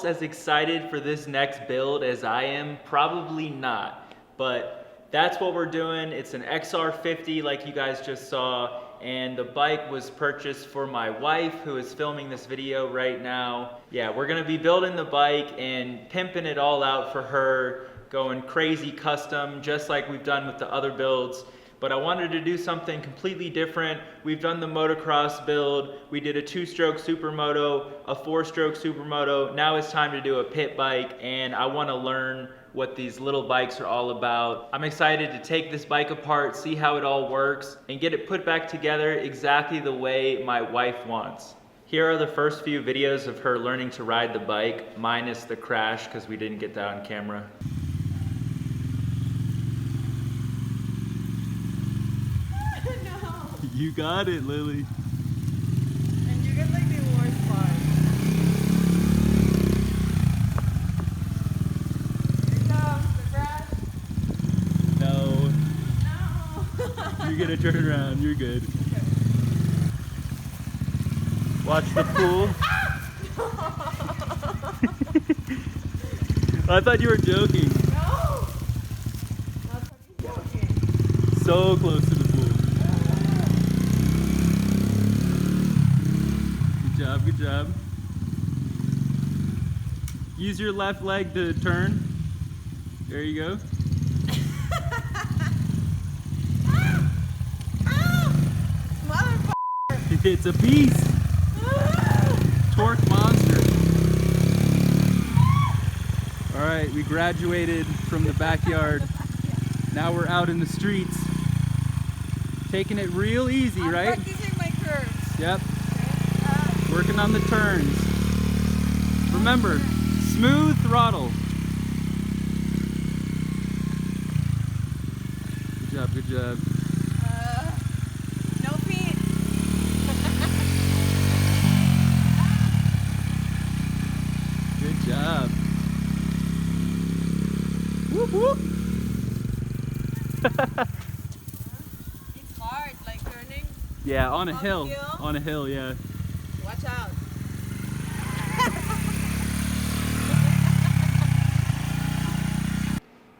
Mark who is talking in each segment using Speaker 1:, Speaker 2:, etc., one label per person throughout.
Speaker 1: else as excited for this next build as I am? Probably not, but that's what we're doing. It's an XR50 like you guys just saw, and the bike was purchased for my wife who is filming this video right now. Yeah, we're gonna be building the bike and pimping it all out for her, going crazy custom just like we've done with the other builds. But I wanted to do something completely different. We've done the motocross build. We did a 2-stroke supermoto, a 4-stroke supermoto. Now it's time to do a pit bike, and I want to learn what these little bikes are all about. I'm excited to take this bike apart, see how it all works, and get it put back together exactly the way my wife wants. Here are the first few videos of her learning to ride the bike, minus the crash because we didn't get that on camera.
Speaker 2: You got it, Lily.
Speaker 3: And you get like the worst part. Here comes the crash.
Speaker 2: No.
Speaker 3: No.
Speaker 2: You're gonna turn around. You're good.
Speaker 3: Okay.
Speaker 2: Watch the pool. I thought you were joking.
Speaker 3: No. Not fucking joking.
Speaker 2: So close to the pool. Good job. Use your left leg to turn. There you go.
Speaker 3: Motherfucker.
Speaker 2: It's a beast. Torque monster. All right, we graduated from the backyard. Now we're out in the streets. Taking it real easy,
Speaker 3: I'm
Speaker 2: right?
Speaker 3: practicing my curves.
Speaker 2: Yep. Working on the turns. Remember, smooth throttle. Good job, good job.
Speaker 3: No feet.
Speaker 2: Good job. Whoop whoop.
Speaker 3: It's hard, like turning.
Speaker 2: Yeah, on a
Speaker 3: On
Speaker 2: hill.
Speaker 3: the hill?
Speaker 2: On a hill, yeah.
Speaker 3: Watch out.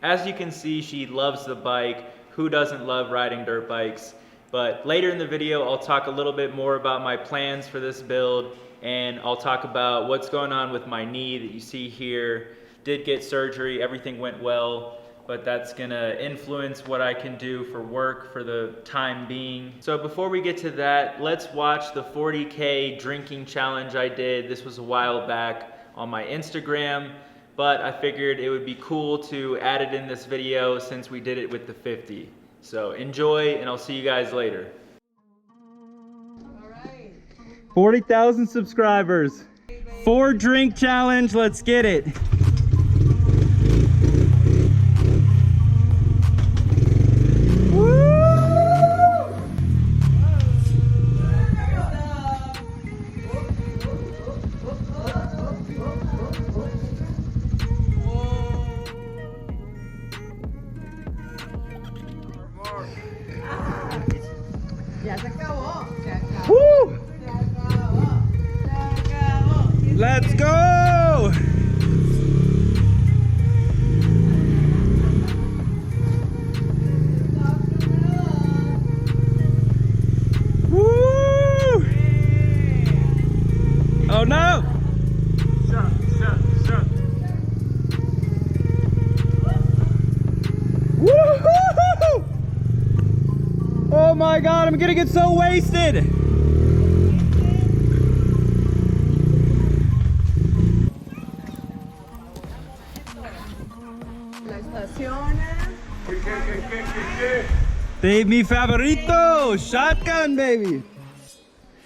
Speaker 1: As you can see, she loves the bike. Who doesn't love riding dirt bikes? But later in the video, I'll talk a little bit more about my plans for this build, and I'll talk about what's going on with my knee that you see here. Did get surgery, everything went well, but that's gonna influence what I can do for work for the time being. So before we get to that, let's watch the 40K drinking challenge I did. This was a while back on my Instagram, but I figured it would be cool to add it in this video since we did it with the 50. So enjoy, and I'll see you guys later.
Speaker 3: All right.
Speaker 2: 40,000 subscribers. 4 drink challenge, let's get it.
Speaker 3: Ya se acabó. Se acabó.
Speaker 2: Woo!
Speaker 3: Se acabó. Se acabó.
Speaker 2: Let's go! Woo! Oh no!
Speaker 1: Shut.
Speaker 2: Woo-hoo-hoo-hoo! Oh my God, I'm gonna get so wasted!
Speaker 3: La estaciona.
Speaker 2: Baby, mi favorito! Shotgun, baby!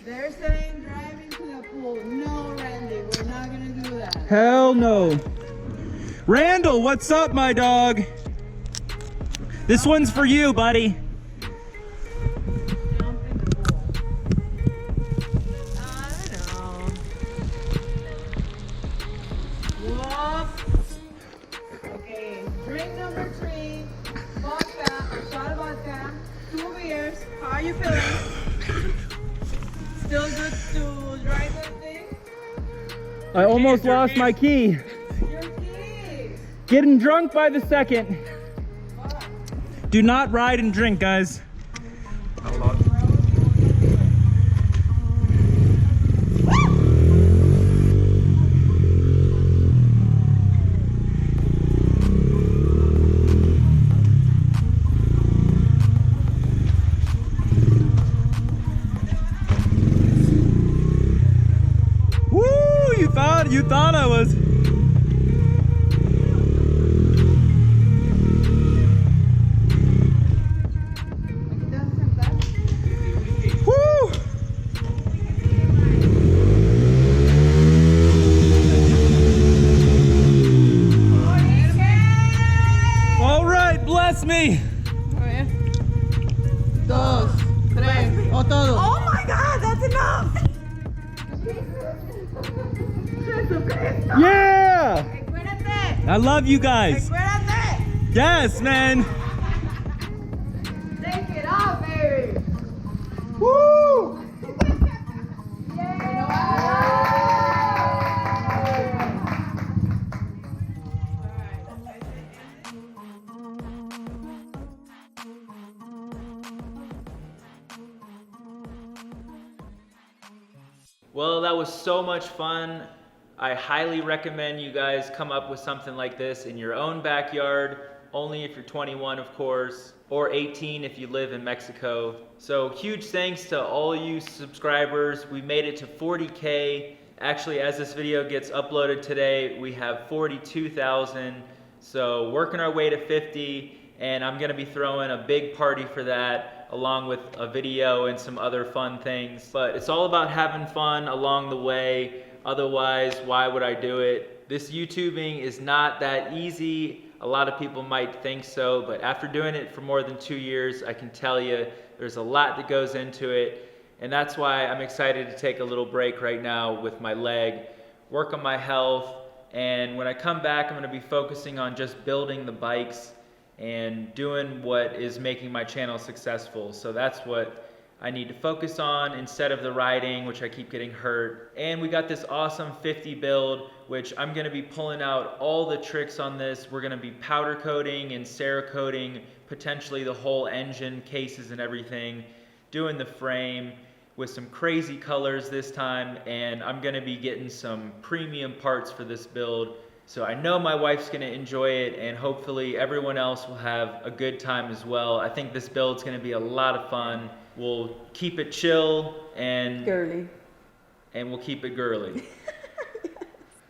Speaker 3: They're saying driving to the pool. No, Randy, we're not gonna do that.
Speaker 2: Hell no. Randall, what's up, my dog? This one's for you, buddy.
Speaker 3: Jump in the pool. I don't know. Whoop. Okay, drink number 3. Vodka, a shot of vodka, 2 beers. How are you feeling? Still good to drive that thing?
Speaker 2: I almost lost my key.
Speaker 3: Your keys.
Speaker 2: Getting drunk by the second. Do not ride and drink, guys. You thought I was. Woo! All right, bless me.
Speaker 3: Dos, tres, o todo. Oh my God, that's enough.
Speaker 2: Yeah!
Speaker 3: Recuérdate.
Speaker 2: I love you guys.
Speaker 3: Recuérdate.
Speaker 2: Yes, man.
Speaker 3: Take it off, baby.
Speaker 2: Woo!
Speaker 1: Well, that was so much fun. I highly recommend you guys come up with something like this in your own backyard, only if you're 21, of course, or 18 if you live in Mexico. So huge thanks to all you subscribers. We made it to 40K. Actually, as this video gets uploaded today, we have 42,000. So working our way to 50, and I'm gonna be throwing a big party for that, along with a video and some other fun things. But it's all about having fun along the way. Otherwise, why would I do it? This YouTubing is not that easy. A lot of people might think so, but after doing it for more than 2 years, I can tell you there's a lot that goes into it. And that's why I'm excited to take a little break right now with my leg, work on my health. And when I come back, I'm gonna be focusing on just building the bikes and doing what is making my channel successful. So that's what I need to focus on instead of the riding, which I keep getting hurt. And we got this awesome 50 build, which I'm gonna be pulling out all the tricks on this. We're gonna be powder coating and Cerakoting potentially the whole engine, cases and everything, doing the frame with some crazy colors this time, and I'm gonna be getting some premium parts for this build. So I know my wife's gonna enjoy it, and hopefully everyone else will have a good time as well. I think this build's gonna be a lot of fun. We'll keep it chill and
Speaker 3: Girly.
Speaker 1: And we'll keep it girly.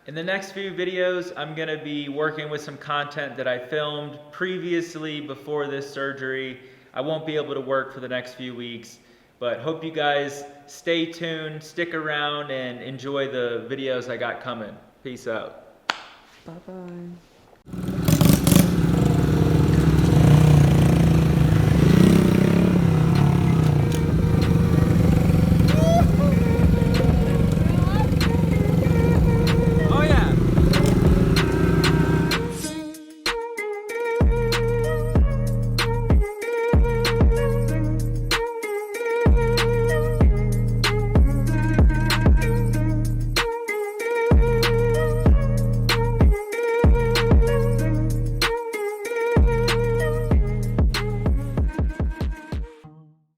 Speaker 1: In the next few videos, I'm gonna be working with some content that I filmed previously before this surgery. I won't be able to work for the next few weeks, but hope you guys stay tuned, stick around, and enjoy the videos I got coming. Peace out.
Speaker 3: Bye-bye.